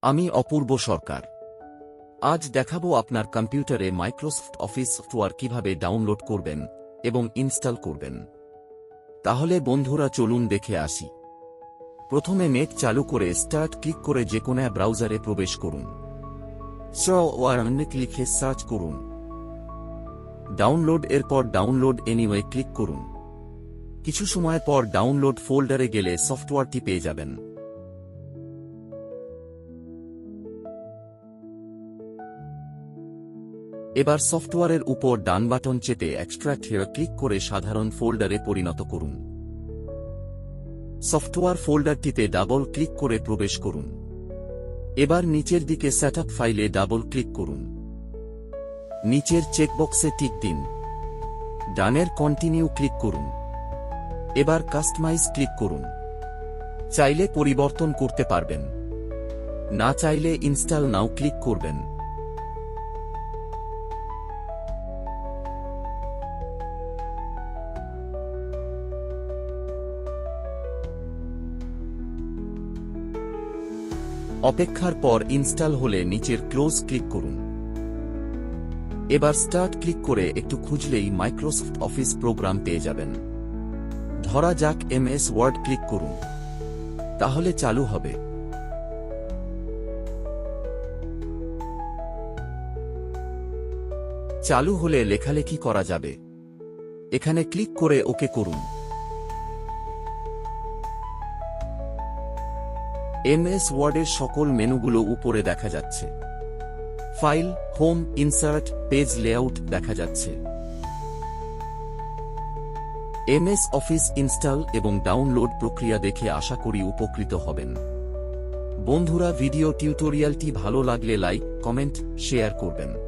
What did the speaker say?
আমি অপূর্ব সরকার। আজ দেখাবো আপনার কম্পিউটারে মাইক্রোসফট অফিস সফটওয়্যার কিভাবে ডাউনলোড করবেন এবং ইনস্টল করবেন। তাহলে বন্ধুরা চলুন দেখে আসি। প্রথমে নেট চালু করে স্টার্ট ক্লিক করে যেকোনো ব্রাউজারে প্রবেশ করুন। লিখে সার্চ করুন। ডাউনলোড এরপর ডাউনলোড এনিওয়ে ক্লিক করুন। কিছু সময় পর ডাউনলোড ফোল্ডারে গেলে সফটওয়্যারটি পেয়ে যাবেন। এবার সফটওয়্যারের উপর ডান বাটন চেপে এক্সট্রাক্ট হিয়ার ক্লিক করে সাধারণ ফোল্ডারে পরিণত করুন। সফটওয়্যার ফোল্ডারটিতে ডাবল ক্লিক করে প্রবেশ করুন। এবার নিচের দিকে সেটআপ ফাইলে ডাবল ক্লিক করুন। নিচের চেকবক্সে টিক দিন। ডানের কন্টিনিউ ক্লিক করুন। এবার কাস্টমাইজ ক্লিক করুন। চাইলে পরিবর্তন করতে পারবেন, না চাইলে ইনস্টল নাও ক্লিক করবেন। অপেক্ষার পর ইনস্টল হলে নিচের ক্লোজ ক্লিক করুন। এবার স্টার্ট ক্লিক করে একটু খুঁজলেই মাইক্রোসফট অফিস প্রোগ্রাম পেয়ে যাবেন। ধরা যাক এমএস ওয়ার্ড ক্লিক করুন, তাহলে চালু হবে। চালু হলে লেখালেখি করা যাবে। এখানে ক্লিক করে ওকে করুন। এমএস ওয়ার্ডের সকল মেনুগুলো উপরে দেখা যাচ্ছে। File, home, insert, page layout দেখা যাচ্ছে। এমএস অফিস ইনস্টল এবং ডাউনলোড প্রক্রিয়া দেখে আশা করি উপকৃত হবেন। বন্ধুরা, ভিডিও টিউটোরিয়ালটি ভালো লাগলে লাইক, কমেন্ট, শেয়ার করবেন।